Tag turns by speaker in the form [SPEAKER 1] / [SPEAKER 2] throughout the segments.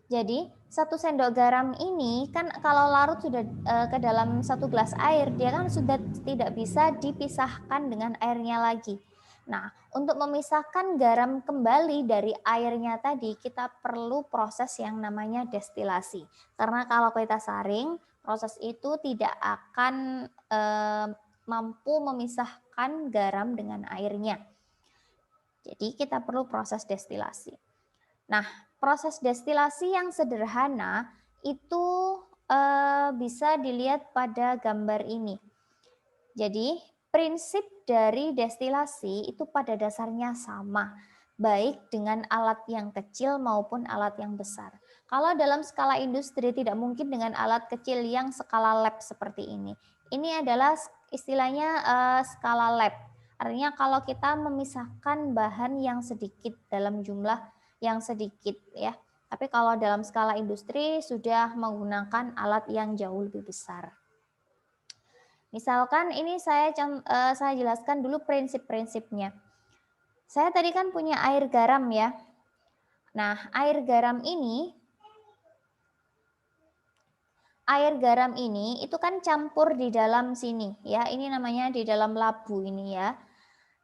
[SPEAKER 1] Jadi 1 sendok garam ini kan kalau larut sudah ke dalam 1 gelas air, dia kan sudah tidak bisa dipisahkan dengan airnya lagi. Nah, untuk memisahkan garam kembali dari airnya tadi, kita perlu proses yang namanya destilasi. Karena kalau kita saring, proses itu tidak akan mampu memisahkan garam dengan airnya. Jadi kita perlu proses destilasi. Nah, proses destilasi yang sederhana itu bisa dilihat pada gambar ini. Jadi, prinsip dari destilasi itu pada dasarnya sama, baik dengan alat yang kecil maupun alat yang besar. Kalau dalam skala industri tidak mungkin dengan alat kecil yang skala lab seperti ini. Ini adalah istilahnya skala lab. Artinya kalau kita memisahkan bahan yang sedikit dalam jumlah yang sedikit ya. Tapi kalau dalam skala industri sudah menggunakan alat yang jauh lebih besar. Misalkan ini saya jelaskan dulu prinsip-prinsipnya. Saya tadi kan punya air garam ya. Nah, air garam ini itu kan campur di dalam sini ya. Ini namanya di dalam labu ini ya.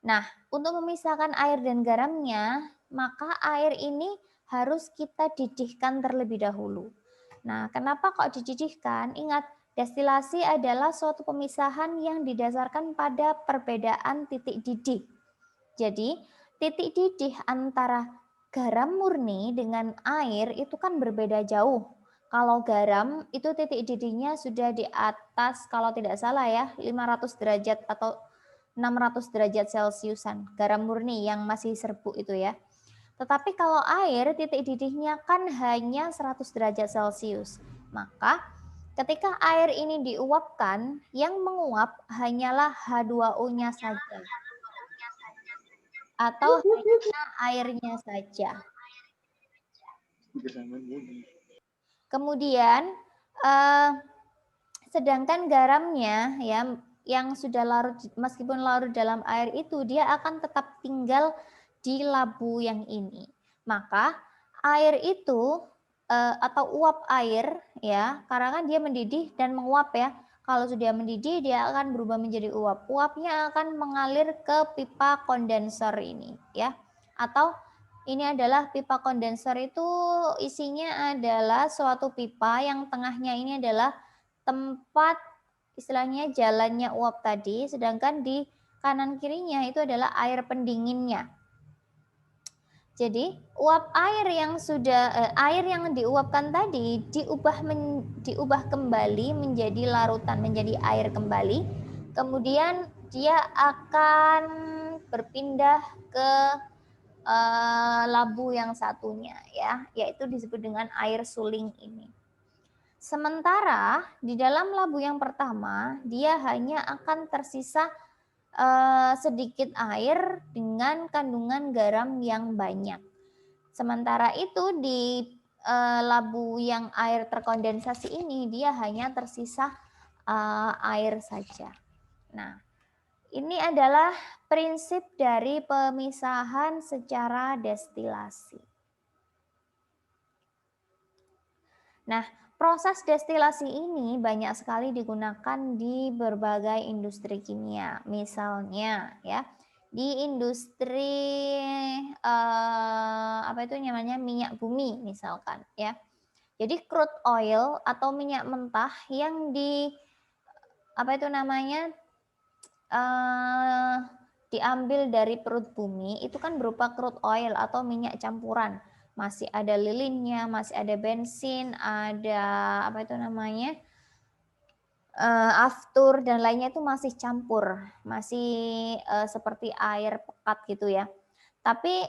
[SPEAKER 1] Nah, untuk memisahkan air dan garamnya, maka air ini harus kita didihkan terlebih dahulu. Nah, kenapa kok dididihkan? Ingat, destilasi adalah suatu pemisahan yang didasarkan pada perbedaan titik didih. Jadi, titik didih antara garam murni dengan air itu kan berbeda jauh. Kalau garam itu titik didihnya sudah di atas, kalau tidak salah ya, 500 derajat atau 600 derajat Celciusan, garam murni yang masih serbuk itu ya. Tetapi kalau air titik didihnya kan hanya 100 derajat Celcius. Maka ketika air ini diuapkan, yang menguap hanyalah H2O-nya saja atau hanya airnya saja. Kemudian sedangkan garamnya ya yang sudah larut, meskipun larut dalam air itu, dia akan tetap tinggal di labu yang ini. Maka air itu atau uap air ya, karena kan dia mendidih dan menguap ya. Kalau sudah mendidih dia akan berubah menjadi uap. Uapnya akan mengalir ke pipa kondenser ini ya. Atau ini adalah pipa kondenser, itu isinya adalah suatu pipa yang tengahnya ini adalah tempat istilahnya jalannya uap tadi, sedangkan di kanan kirinya itu adalah air pendinginnya. Jadi uap air yang air yang diuapkan tadi diubah kembali menjadi larutan, menjadi air kembali. Kemudian dia akan berpindah ke labu yang satunya ya, yaitu disebut dengan air suling ini. Sementara di dalam labu yang pertama, dia hanya akan tersisa sedikit air dengan kandungan garam yang banyak. Sementara itu di labu yang air terkondensasi ini, dia hanya tersisa air saja. Nah, ini adalah prinsip dari pemisahan secara destilasi. Nah, proses destilasi ini banyak sekali digunakan di berbagai industri kimia. Misalnya ya, di industri apa itu namanya minyak bumi misalkan ya. Jadi crude oil atau minyak mentah yang apa itu namanya diambil dari perut bumi itu kan berupa crude oil atau minyak campuran. Masih ada lilinnya, masih ada bensin, ada apa itu namanya aftur dan lainnya itu masih campur, masih seperti air pekat gitu ya. Tapi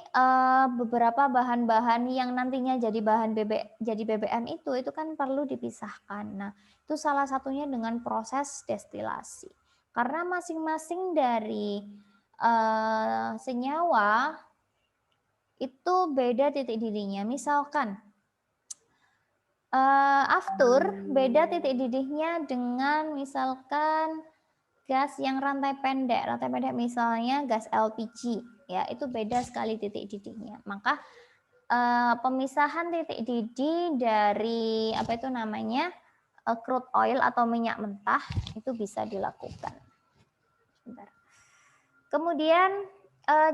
[SPEAKER 1] beberapa bahan-bahan yang nantinya jadi jadi BBM itu kan perlu dipisahkan. Nah, itu salah satunya dengan proses destilasi. Karena masing-masing dari senyawa itu beda titik didihnya. Misalkan aftur beda titik didihnya dengan misalkan gas yang rantai pendek misalnya gas LPG ya, itu beda sekali titik didihnya. Maka pemisahan titik didih dari apa itu namanya crude oil atau minyak mentah itu bisa dilakukan. Sebentar. Kemudian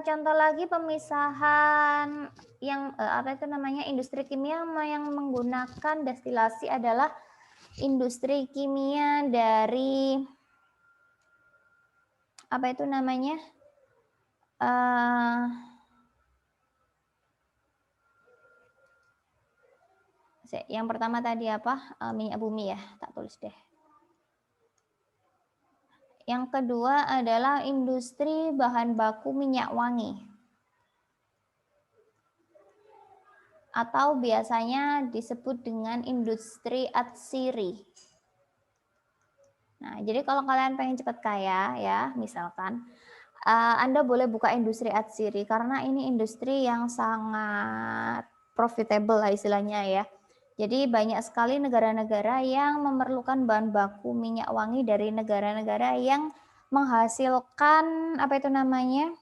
[SPEAKER 1] contoh lagi pemisahan yang apa itu namanya industri kimia yang menggunakan destilasi adalah industri kimia dari apa itu namanya yang pertama tadi apa minyak bumi ya, tak tulis deh. Yang kedua adalah industri bahan baku minyak wangi atau biasanya disebut dengan industri atsiri. Nah, jadi kalau kalian pengen cepat kaya ya, misalkan Anda boleh buka industri atsiri karena ini industri yang sangat profitable lah istilahnya ya. Jadi banyak sekali negara-negara yang memerlukan bahan baku minyak wangi dari negara-negara yang menghasilkan apa itu namanya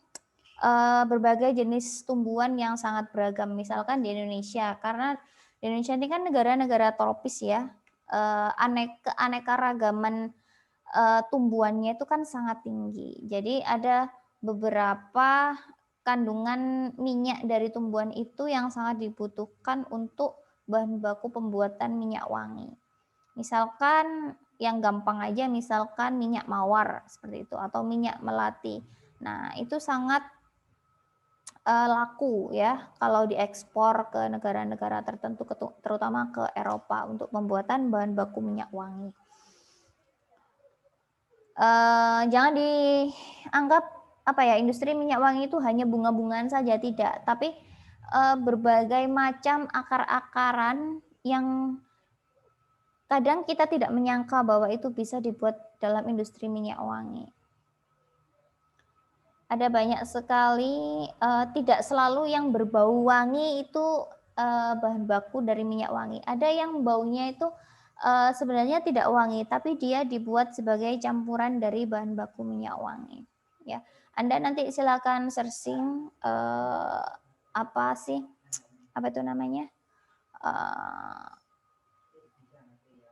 [SPEAKER 1] berbagai jenis tumbuhan yang sangat beragam. Misalkan di Indonesia, karena di Indonesia ini kan negara-negara tropis ya, keanekaragaman tumbuhannya itu kan sangat tinggi. Jadi ada beberapa kandungan minyak dari tumbuhan itu yang sangat dibutuhkan untuk bahan baku pembuatan minyak wangi. Misalkan yang gampang aja, misalkan minyak mawar seperti itu atau minyak melati. Nah, itu sangat laku ya kalau diekspor ke negara-negara tertentu terutama ke Eropa untuk pembuatan bahan baku minyak wangi. Jangan dianggap apa ya industri minyak wangi itu hanya bunga-bungaan saja, tidak, tapi berbagai macam akar-akaran yang kadang kita tidak menyangka bahwa itu bisa dibuat dalam industri minyak wangi. Ada banyak sekali, tidak selalu yang berbau wangi itu bahan baku dari minyak wangi. Ada yang baunya itu sebenarnya tidak wangi, tapi dia dibuat sebagai campuran dari bahan baku minyak wangi. Ya, Anda nanti silakan searching apa itu namanya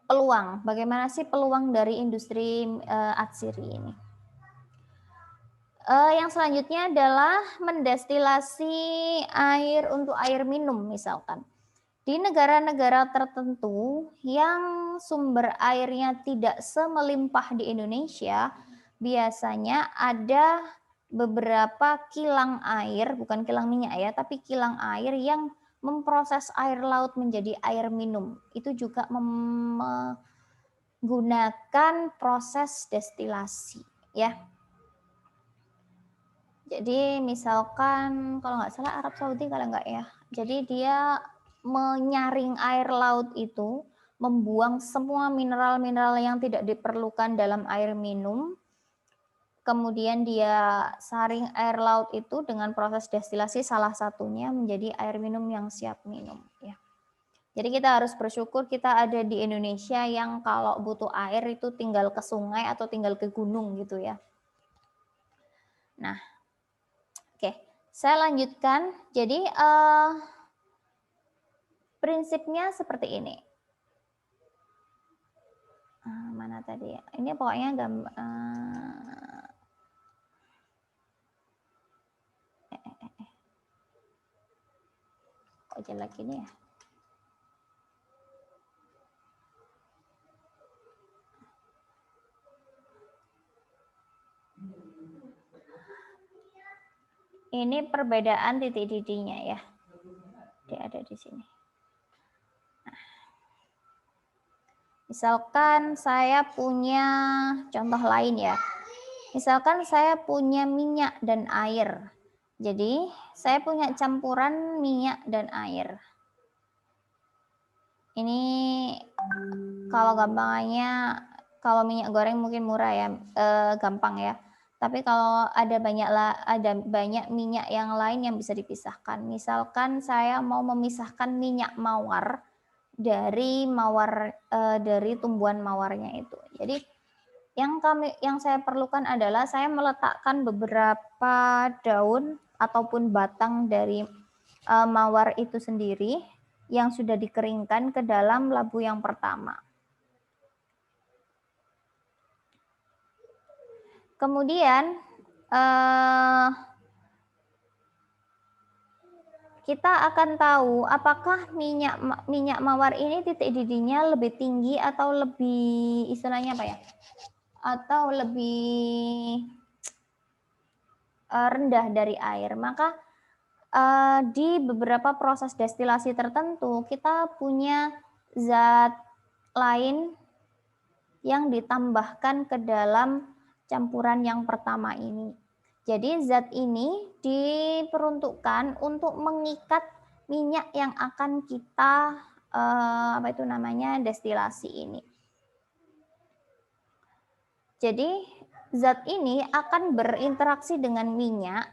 [SPEAKER 1] peluang. Bagaimana sih peluang dari industri atsiri ini? Yang selanjutnya adalah mendestilasi air untuk air minum misalkan. Di negara-negara tertentu yang sumber airnya tidak semelimpah di Indonesia, biasanya ada beberapa kilang air, bukan kilang minyak ya, tapi kilang air yang memproses air laut menjadi air minum. Itu juga menggunakan proses destilasi ya. Jadi misalkan kalau nggak salah Arab Saudi kalau nggak ya. Jadi dia menyaring air laut itu, membuang semua mineral-mineral yang tidak diperlukan dalam air minum. Kemudian dia saring air laut itu dengan proses destilasi salah satunya menjadi air minum yang siap minum ya. Jadi kita harus bersyukur kita ada di Indonesia yang kalau butuh air itu tinggal ke sungai atau tinggal ke gunung gitu ya. Nah, oke, saya lanjutkan. Jadi prinsipnya seperti ini. Mana tadi ya? Ini pokoknya kok jelek ini ya? Ini perbedaan titik didihnya ya. Dia ada di sini. Nah, misalkan saya punya contoh lain ya. Misalkan saya punya minyak dan air. Jadi saya punya campuran minyak dan air. Ini kalau gampangnya, kalau minyak goreng mungkin murah ya, gampang ya. Tapi kalau ada banyak minyak yang lain yang bisa dipisahkan. Misalkan saya mau memisahkan minyak mawar dari tumbuhan mawarnya itu. Jadi yang saya perlukan adalah saya meletakkan beberapa daun ataupun batang dari mawar itu sendiri yang sudah dikeringkan ke dalam labu yang pertama. Kemudian kita akan tahu apakah minyak mawar ini titik didihnya lebih tinggi atau lebih istilahnya apa ya? Atau lebih rendah dari air. Maka di beberapa proses destilasi tertentu kita punya zat lain yang ditambahkan ke dalam campuran yang pertama ini. Jadi zat ini diperuntukkan untuk mengikat minyak yang akan kita destilasi ini. Jadi zat ini akan berinteraksi dengan minyak,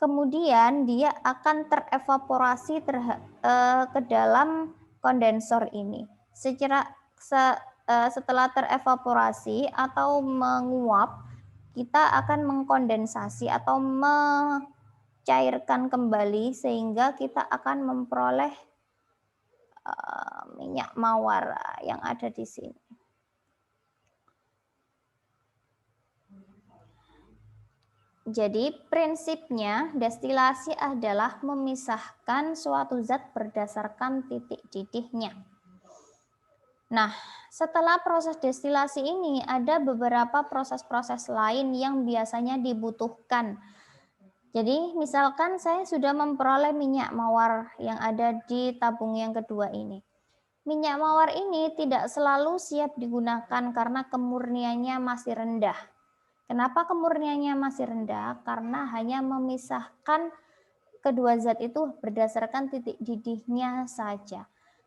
[SPEAKER 1] kemudian dia akan terevaporasi ke dalam kondensor ini. Setelah terevaporasi atau menguap, kita akan mengkondensasi atau mencairkan kembali sehingga kita akan memperoleh minyak mawar yang ada di sini. Jadi prinsipnya destilasi adalah memisahkan suatu zat berdasarkan titik didihnya. Nah, setelah proses destilasi ini ada beberapa proses-proses lain yang biasanya dibutuhkan. Jadi misalkan saya sudah memperoleh minyak mawar yang ada di tabung yang kedua ini. Minyak mawar ini tidak selalu siap digunakan karena kemurniannya masih rendah. Kenapa kemurniannya masih rendah? Karena hanya memisahkan kedua zat itu berdasarkan titik didihnya saja.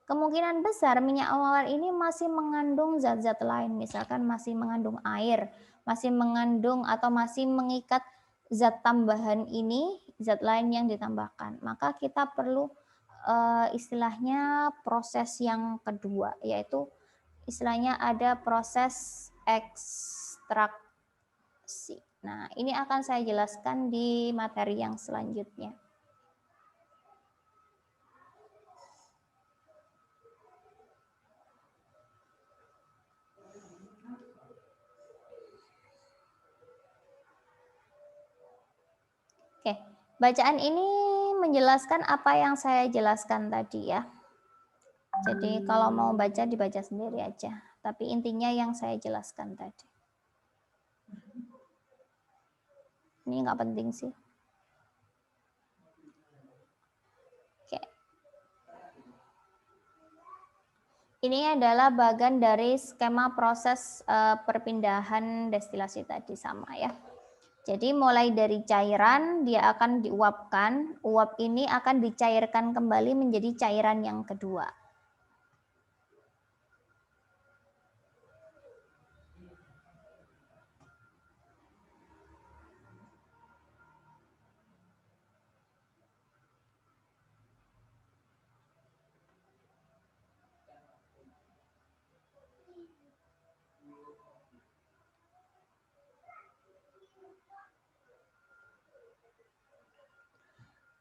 [SPEAKER 1] Kemungkinan besar minyak mawar ini masih mengandung zat-zat lain, misalkan masih mengandung air, masih mengandung atau masih mengikat zat tambahan ini, zat lain yang ditambahkan. Maka kita perlu istilahnya proses yang kedua, yaitu istilahnya ada proses ekstraksi. Nah, ini akan saya jelaskan di materi yang selanjutnya. Oke, bacaan ini menjelaskan apa yang saya jelaskan tadi ya. Jadi kalau mau baca dibaca sendiri aja. Tapi intinya yang saya jelaskan tadi. Ini nggak penting sih. Oke. Ini adalah bagian dari skema proses perpindahan destilasi tadi sama ya. Jadi mulai dari cairan dia akan diuapkan, uap ini akan dicairkan kembali menjadi cairan yang kedua.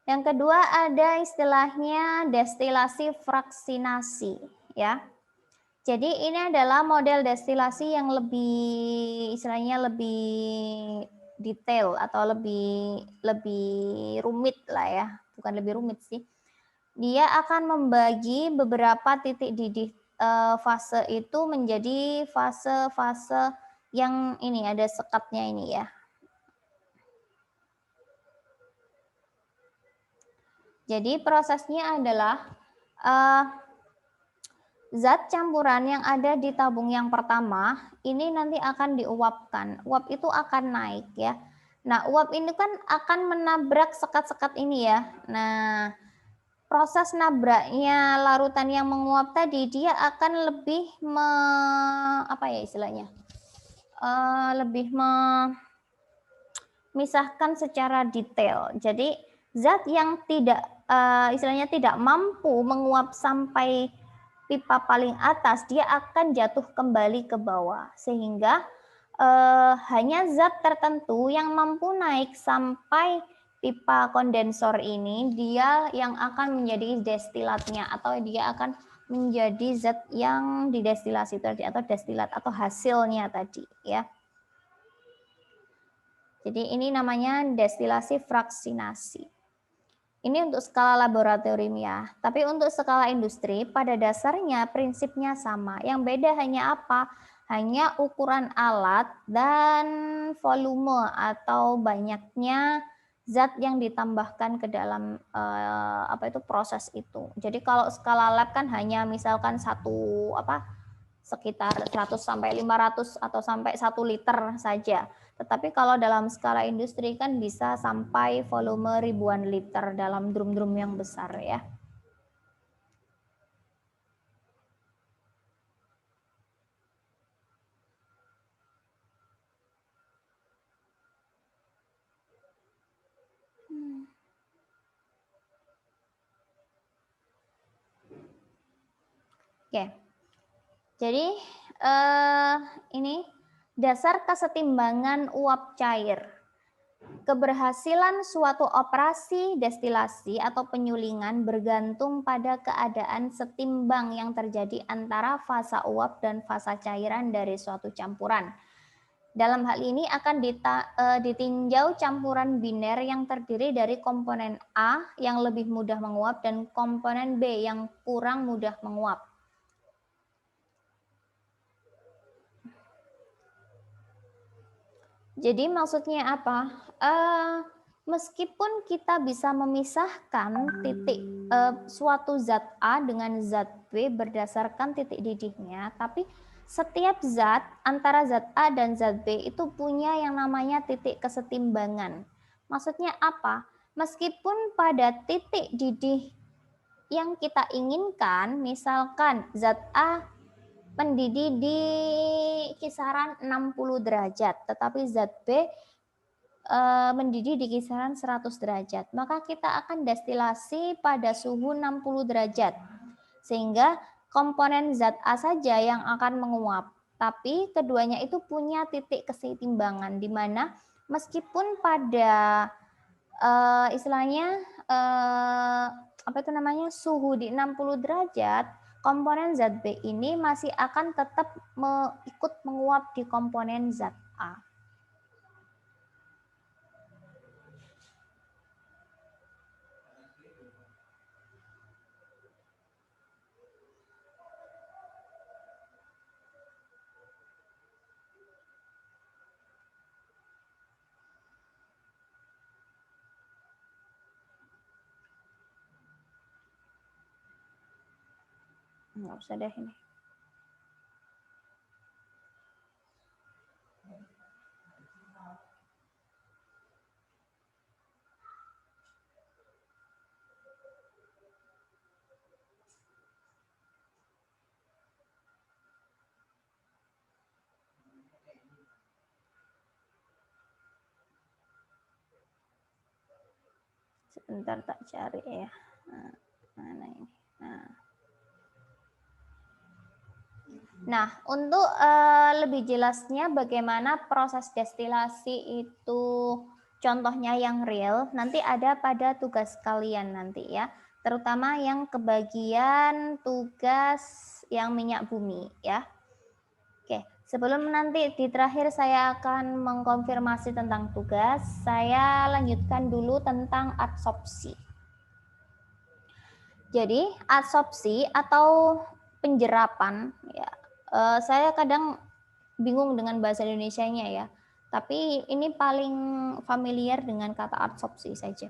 [SPEAKER 1] Yang kedua ada istilahnya destilasi fraksinasi ya. Jadi ini adalah model destilasi yang lebih istilahnya lebih detail atau lebih rumit lah ya. Bukan lebih rumit sih. Dia akan membagi beberapa titik didih fase itu menjadi fase-fase yang ini ada sekatnya ini ya. Jadi prosesnya adalah zat campuran yang ada di tabung yang pertama ini nanti akan diuapkan. Uap itu akan naik ya. Nah, uap ini kan akan menabrak sekat-sekat ini ya. Nah, proses nabraknya larutan yang menguap tadi dia akan lebih lebih memisahkan secara detail. Jadi zat yang istilahnya tidak mampu menguap sampai pipa paling atas, dia akan jatuh kembali ke bawah. Sehingga hanya zat tertentu yang mampu naik sampai pipa kondensor ini dia yang akan menjadi destilatnya atau dia akan menjadi zat yang didestilasi tadi atau destilat atau hasilnya tadi ya. Jadi ini namanya destilasi fraksinasi. Ini untuk skala laboratorium ya. Tapi untuk skala industri pada dasarnya prinsipnya sama. Yang beda hanya apa? Hanya ukuran alat dan volume atau banyaknya zat yang ditambahkan ke dalam proses itu. Jadi kalau skala lab kan hanya misalkan sekitar 100 sampai 500 atau sampai 1 liter saja. Tetapi kalau dalam skala industri kan bisa sampai volume ribuan liter dalam drum-drum yang besar ya. Oke. Jadi ini dasar kesetimbangan uap cair. Keberhasilan suatu operasi destilasi atau penyulingan bergantung pada keadaan setimbang yang terjadi antara fasa uap dan fasa cairan dari suatu campuran. Dalam hal ini akan ditinjau campuran biner yang terdiri dari komponen A yang lebih mudah menguap dan komponen B yang kurang mudah menguap. Jadi maksudnya apa? Meskipun kita bisa memisahkan titik suatu zat A dengan zat B berdasarkan titik didihnya, tapi setiap zat antara zat A dan zat B itu punya yang namanya titik kesetimbangan. Maksudnya apa? Meskipun pada titik didih yang kita inginkan, misalkan zat A mendidih di kisaran 60 derajat, tetapi zat B mendidih di kisaran 100 derajat. Maka kita akan destilasi pada suhu 60 derajat. Sehingga komponen zat A saja yang akan menguap. Tapi keduanya itu punya titik kesetimbangan di mana meskipun pada suhu di 60 derajat, komponen zat B ini masih akan tetap ikut menguap di komponen zat A. Nggak usah deh ini. Sebentar tak cari ya. Mana ini? Nah, untuk lebih jelasnya bagaimana proses destilasi itu contohnya yang real, nanti ada pada tugas kalian nanti ya. Terutama yang kebagian tugas yang minyak bumi ya. Oke, sebelum nanti di terakhir saya akan mengkonfirmasi tentang tugas, saya lanjutkan dulu tentang adsorpsi. Jadi, adsorpsi atau penjerapan ya. Saya kadang bingung dengan bahasa Indonesianya ya. Tapi ini paling familiar dengan kata adsorpsi saja.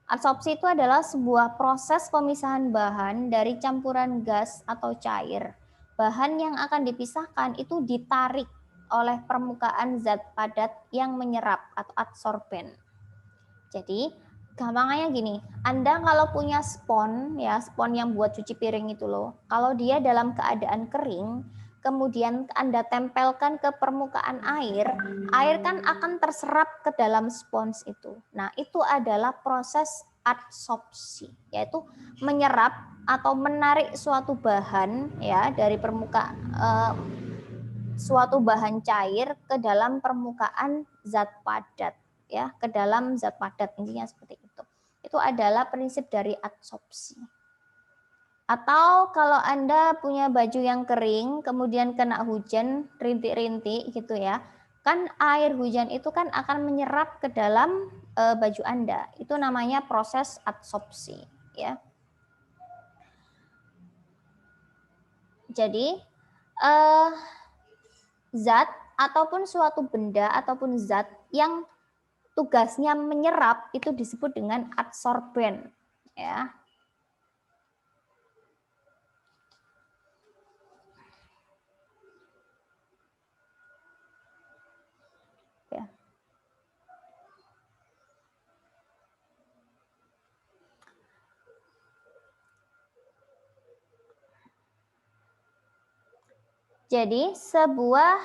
[SPEAKER 1] Adsorpsi itu adalah sebuah proses pemisahan bahan dari campuran gas atau cair. Bahan yang akan dipisahkan itu ditarik oleh permukaan zat padat yang menyerap atau adsorben. Jadi, gampangnya gini, Anda kalau punya spons yang buat cuci piring itu loh, kalau dia dalam keadaan kering, kemudian Anda tempelkan ke permukaan air kan akan terserap ke dalam spons itu. Nah, itu adalah proses adsorpsi, yaitu menyerap atau menarik suatu bahan ya dari suatu bahan cair ke dalam permukaan zat padat ya ke dalam zat padat, intinya seperti itu. Itu adalah prinsip dari adsorpsi. Atau kalau Anda punya baju yang kering, kemudian kena hujan, rintik-rintik gitu ya, kan air hujan itu kan akan menyerap ke dalam baju Anda. Itu namanya proses adsorpsi, ya. Jadi zat ataupun suatu benda ataupun zat yang tugasnya menyerap itu disebut dengan adsorben, ya. Ya. Jadi sebuah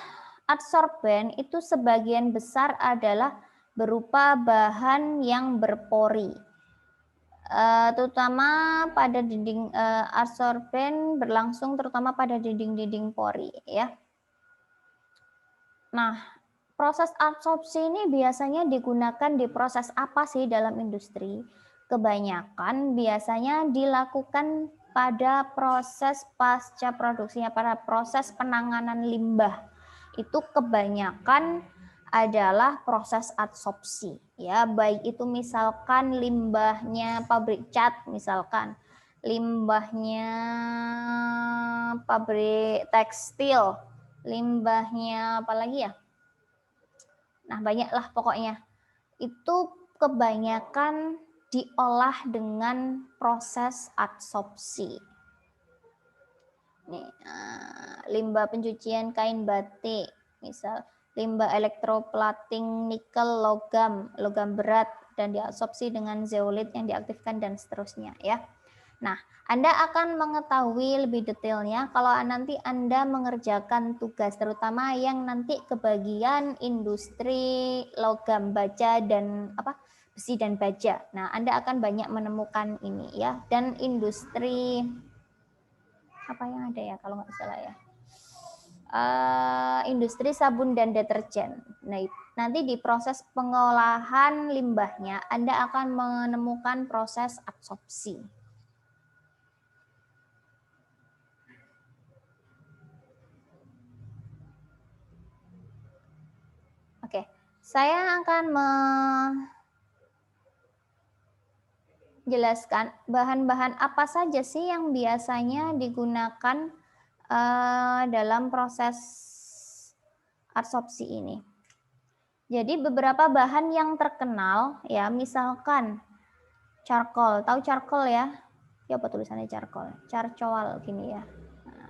[SPEAKER 1] adsorben itu sebagian besar adalah berupa bahan yang berpori. Terutama pada dinding adsorben berlangsung terutama pada dinding-dinding pori, ya. Nah, proses adsorpsi ini biasanya digunakan di proses apa sih dalam industri? Kebanyakan biasanya dilakukan pada proses pasca produksinya, pada proses penanganan limbah. Itu kebanyakan adalah proses adsorpsi, ya, baik itu misalkan limbahnya pabrik cat, misalkan limbahnya pabrik tekstil, limbahnya apalagi ya, nah banyaklah pokoknya. Itu kebanyakan diolah dengan proses adsorpsi. Nih, limbah pencucian kain batik, misal limbah elektroplating nikel logam berat dan diabsorpsi dengan zeolit yang diaktifkan dan seterusnya, ya. Nah, Anda akan mengetahui lebih detailnya kalau nanti Anda mengerjakan tugas, terutama yang nanti kebagian industri logam baja dan besi dan baja. Nah, Anda akan banyak menemukan ini, ya, dan industri apa yang ada ya kalau nggak salah ya, industri sabun dan deterjen. Nah, nanti di proses pengolahan limbahnya Anda akan menemukan proses adsorpsi. Oke, saya akan menjelaskan bahan-bahan apa saja sih yang biasanya digunakan dalam proses adsorpsi ini. Jadi beberapa bahan yang terkenal ya, misalkan charcoal. Tahu charcoal ya? Ya apa tulisannya charcoal? Charcoal gini ya.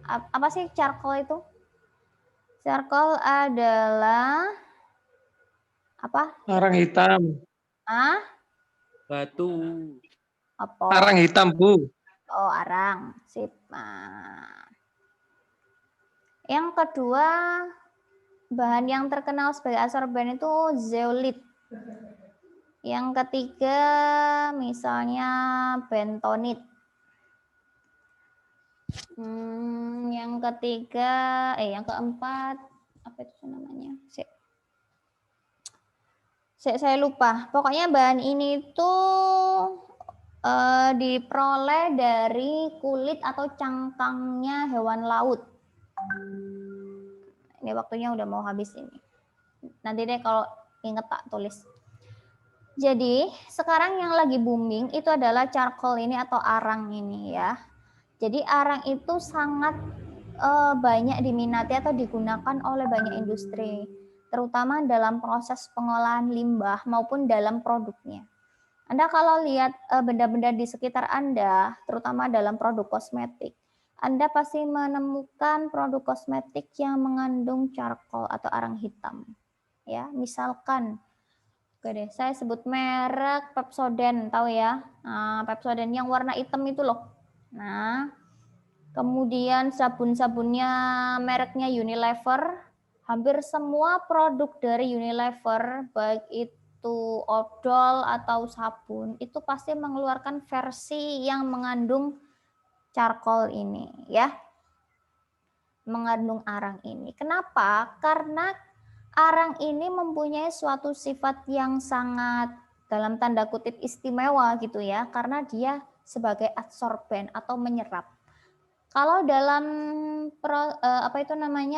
[SPEAKER 1] Apa sih charcoal itu? Charcoal adalah apa?
[SPEAKER 2] Arang hitam.
[SPEAKER 3] Batu.
[SPEAKER 1] Apa?
[SPEAKER 2] Arang hitam, Bu.
[SPEAKER 1] Oh, arang. Sip. Nah. Yang kedua, bahan yang terkenal sebagai adsorben itu zeolit. Yang ketiga, misalnya bentonit. Yang ketiga, yang keempat, apa itu namanya? Saya lupa. Pokoknya bahan ini tuh diperoleh dari kulit atau cangkangnya hewan laut. Ini waktunya udah mau habis ini. Nanti deh kalau inget tak tulis. Jadi sekarang yang lagi booming itu adalah charcoal ini atau arang ini ya. Jadi arang itu sangat banyak diminati atau digunakan oleh banyak industri, terutama dalam proses pengolahan limbah maupun dalam produknya. Anda kalau lihat benda-benda di sekitar Anda, terutama dalam produk kosmetik, Anda pasti menemukan produk kosmetik yang mengandung charcoal atau arang hitam. Ya, misalkan, oke deh, saya sebut merek Pepsodent, tahu ya? Nah, Pepsodent yang warna hitam itu loh. Nah, kemudian sabun-sabunnya mereknya Unilever, hampir semua produk dari Unilever, baik itu odol atau sabun, itu pasti mengeluarkan versi yang mengandung charcoal ini ya, mengandung arang ini. Kenapa? Karena arang ini mempunyai suatu sifat yang sangat dalam tanda kutip istimewa gitu ya, karena dia sebagai adsorben atau menyerap. Kalau dalam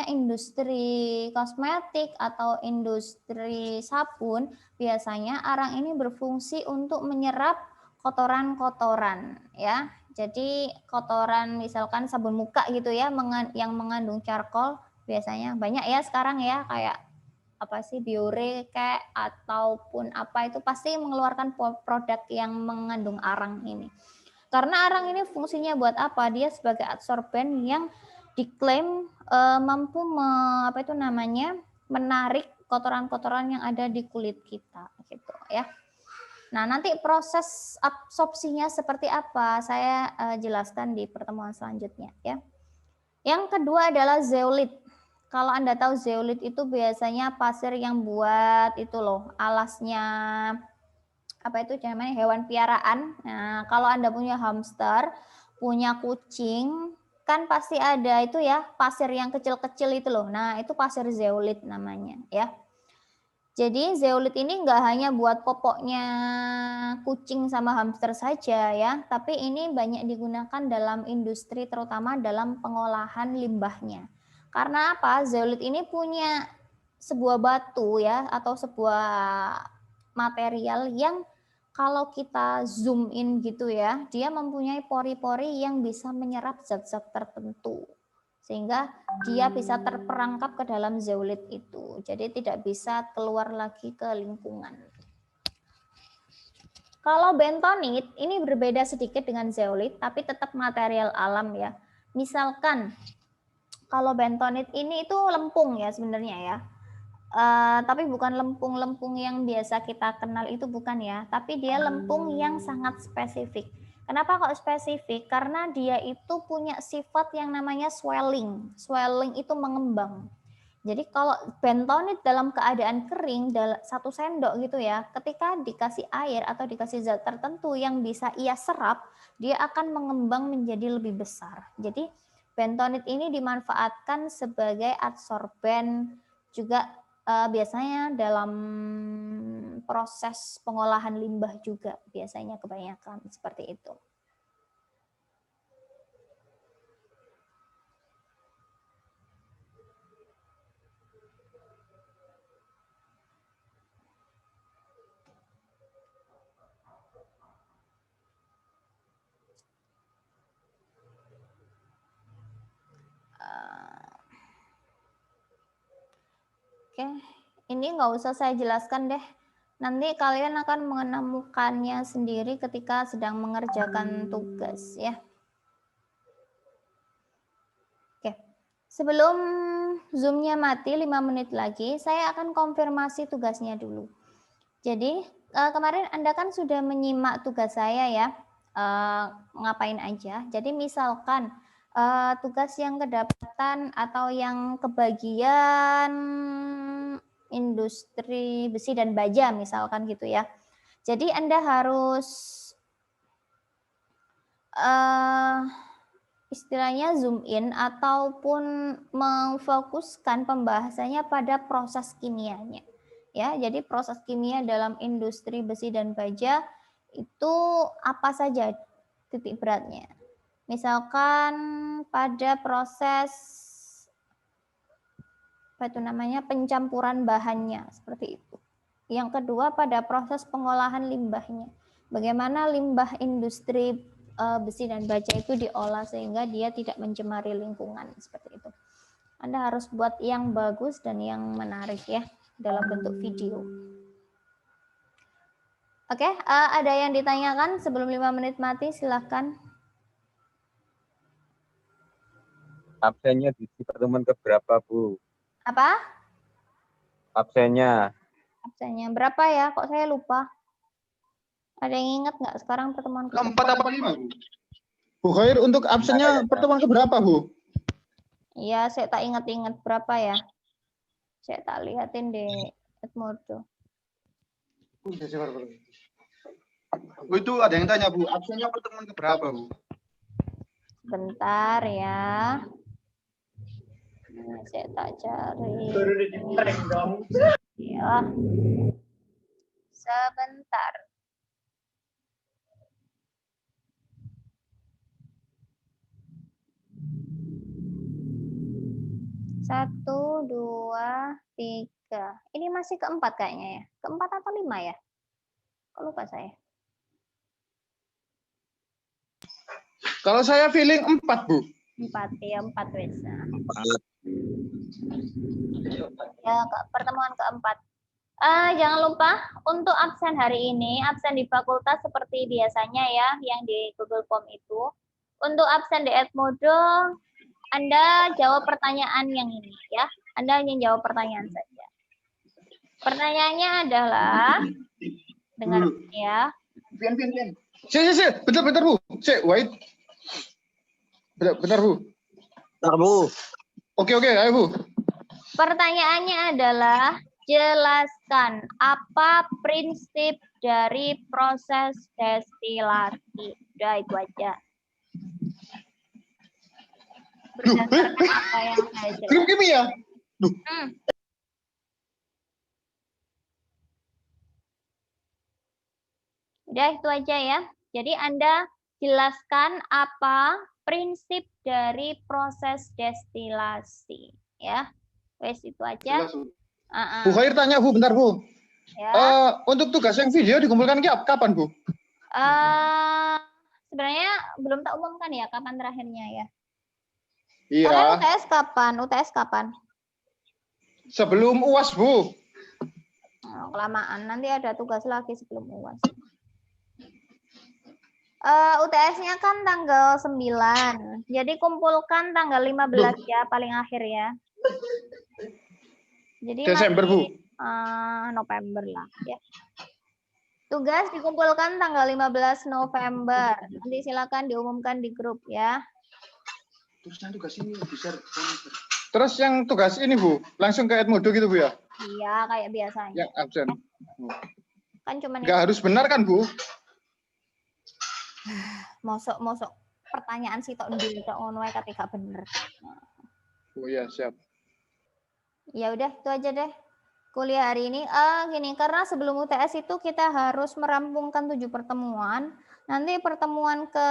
[SPEAKER 1] industri kosmetik atau industri sabun, biasanya arang ini berfungsi untuk menyerap kotoran-kotoran ya. Jadi kotoran misalkan sabun muka gitu ya yang mengandung charcoal biasanya banyak ya sekarang ya, kayak Biore kayak ataupun apa itu pasti mengeluarkan produk yang mengandung arang ini. Karena arang ini fungsinya buat apa? Dia sebagai adsorben yang diklaim mampu menarik kotoran-kotoran yang ada di kulit kita gitu ya. Nah, nanti proses absorpsinya seperti apa? Saya jelaskan di pertemuan selanjutnya ya. Yang kedua adalah zeolit. Kalau Anda tahu zeolit itu biasanya pasir yang buat itu loh, alasnya hewan piaraan. Nah, kalau Anda punya hamster, punya kucing, kan pasti ada itu ya, pasir yang kecil-kecil itu loh. Nah, itu pasir zeolit namanya ya. Jadi zeolit ini enggak hanya buat popoknya kucing sama hamster saja ya, tapi ini banyak digunakan dalam industri terutama dalam pengolahan limbahnya. Karena apa? Zeolit ini punya sebuah batu ya atau sebuah material yang kalau kita zoom in gitu ya, dia mempunyai pori-pori yang bisa menyerap zat-zat tertentu. Sehingga dia bisa terperangkap ke dalam zeolit itu. Jadi tidak bisa keluar lagi ke lingkungan. Kalau bentonit ini berbeda sedikit dengan zeolit, tapi tetap material alam ya. Misalkan kalau bentonit ini itu lempung ya sebenarnya ya. Tapi bukan lempung-lempung yang biasa kita kenal itu bukan ya. Tapi dia lempung yang sangat spesifik. Kenapa kok spesifik? Karena dia itu punya sifat yang namanya swelling. Swelling itu mengembang. Jadi kalau bentonit dalam keadaan kering, 1 sendok gitu ya, ketika dikasih air atau dikasih zat tertentu yang bisa ia serap, dia akan mengembang menjadi lebih besar. Jadi bentonit ini dimanfaatkan sebagai adsorben juga biasanya dalam proses pengolahan limbah juga biasanya kebanyakan seperti itu. Oke, ini nggak usah saya jelaskan deh. Nanti kalian akan menemukannya sendiri ketika sedang mengerjakan tugas ya. Oke, sebelum Zoom-nya mati 5 menit lagi, saya akan konfirmasi tugasnya dulu. Jadi kemarin Anda kan sudah menyimak tugas saya ya, ngapain aja. Jadi misalkan tugas yang kedapatan atau yang kebagian industri besi dan baja misalkan gitu ya. Jadi Anda harus istilahnya zoom in ataupun memfokuskan pembahasannya pada proses kimianya. Ya, jadi proses kimia dalam industri besi dan baja itu apa saja titik beratnya. Misalkan pada proses pencampuran bahannya seperti itu. Yang kedua pada proses pengolahan limbahnya. Bagaimana limbah industri besi dan baja itu diolah sehingga dia tidak mencemari lingkungan seperti itu. Anda harus buat yang bagus dan yang menarik ya dalam bentuk video. Oke, ada yang ditanyakan sebelum 5 menit mati, silahkan.
[SPEAKER 2] Absennya di pertemuan keberapa, Bu?
[SPEAKER 1] Apa?
[SPEAKER 2] Absennya.
[SPEAKER 1] Absennya berapa ya? Kok saya lupa? Ada yang ingat nggak sekarang pertemuan keberapa?
[SPEAKER 3] 4 apa 5, Bu? Bu Khair, untuk absennya pertemuan keberapa, Bu?
[SPEAKER 1] Iya, saya tak ingat-ingat berapa ya. Saya tak lihatin di Edmodo.
[SPEAKER 3] Bu, itu ada yang tanya, Bu, absennya pertemuan keberapa, Bu?
[SPEAKER 1] Bentar ya. Saya tak cari.
[SPEAKER 4] Baru dicetrek dong.
[SPEAKER 1] Ya. Sebentar. Satu, dua, tiga. Ini masih keempat kayaknya ya. Keempat atau lima ya? Kok lupa saya.
[SPEAKER 3] Kalau saya feeling 4, Bu.
[SPEAKER 1] Empat ya, empat wes. Nah,
[SPEAKER 2] 4.
[SPEAKER 1] ya, pertemuan keempat. Jangan lupa untuk absen hari ini, absen di fakultas seperti biasanya ya, yang di Google Form itu. Untuk absen di Edmodo, Anda jawab pertanyaan yang ini ya. Anda hanya jawab pertanyaan saja. Pertanyaannya adalah, dengar ya.
[SPEAKER 4] Pian.
[SPEAKER 3] Bentar, Bu. Wait. Bentar, Bu.
[SPEAKER 2] Bentar, Bu.
[SPEAKER 3] Oke, ayo, Bu.
[SPEAKER 1] Pertanyaannya adalah, jelaskan apa prinsip dari proses destilasi. Udah itu aja. Berdasarkan apa yang saya
[SPEAKER 3] Grup
[SPEAKER 1] jelaskan.
[SPEAKER 3] kimia.
[SPEAKER 1] Udah itu aja ya. Jadi Anda jelaskan apa prinsip dari proses destilasi ya. Wes itu aja.
[SPEAKER 3] Jelas, Bu. Bu Khair tanya, Bu, bentar, Bu.
[SPEAKER 1] Ya.
[SPEAKER 3] Untuk tugas yang video dikumpulkan kapan, Bu?
[SPEAKER 1] Sebenarnya belum tak umumkan ya kapan terakhirnya ya.
[SPEAKER 3] Iya.
[SPEAKER 1] Kalian UTS kapan? UTS kapan?
[SPEAKER 3] Sebelum UAS, Bu.
[SPEAKER 1] Kelamaan. Nanti ada tugas lagi sebelum UAS. UTS-nya kan tanggal 9. Jadi kumpulkan tanggal 15 ya, paling akhir ya. Jadi
[SPEAKER 3] Desember, Bu.
[SPEAKER 1] November lah ya. Tugas dikumpulkan tanggal 15 November. Nanti silakan diumumkan di grup ya.
[SPEAKER 3] Terus yang tugas ini bisa. Terus yang tugas ini, Bu, langsung ke Edmodo gitu, Bu ya?
[SPEAKER 1] Iya, kayak biasanya.
[SPEAKER 3] Yang absen.
[SPEAKER 1] Kan cuma
[SPEAKER 3] Nggak harus benar kan, Bu?
[SPEAKER 1] mosok pertanyaan sih tok ndil tok ngono wae tapi gak bener.
[SPEAKER 3] Oh iya, siap.
[SPEAKER 1] Ya udah itu aja deh. Kuliah hari ini gini, karena sebelum UTS itu kita harus merampungkan 7 pertemuan. Nanti pertemuan ke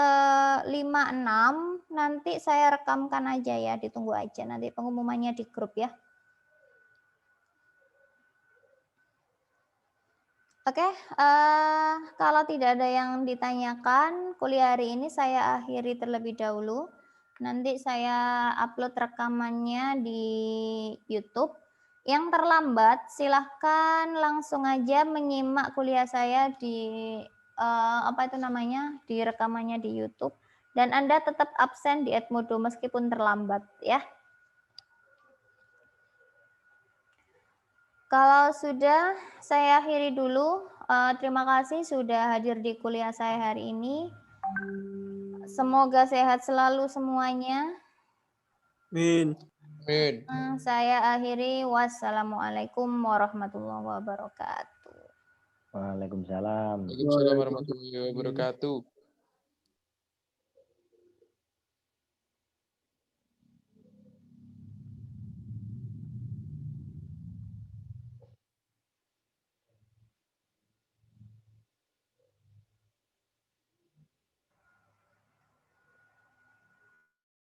[SPEAKER 1] 5, 6 nanti saya rekamkan aja ya, ditunggu aja nanti pengumumannya di grup ya. Oke, kalau tidak ada yang ditanyakan, kuliah hari ini saya akhiri terlebih dahulu. Nanti saya upload rekamannya di YouTube. Yang terlambat, silahkan langsung aja menyimak kuliah saya di di rekamannya di YouTube. Dan Anda tetap absen di Edmodo meskipun terlambat ya. Kalau sudah, saya akhiri dulu. Terima kasih sudah hadir di kuliah saya hari ini. Semoga sehat selalu semuanya.
[SPEAKER 4] Amin.
[SPEAKER 1] Saya akhiri. Wassalamualaikum warahmatullahi wabarakatuh.
[SPEAKER 5] Waalaikumsalam.
[SPEAKER 4] Waalaikumsalam warahmatullahi wabarakatuh.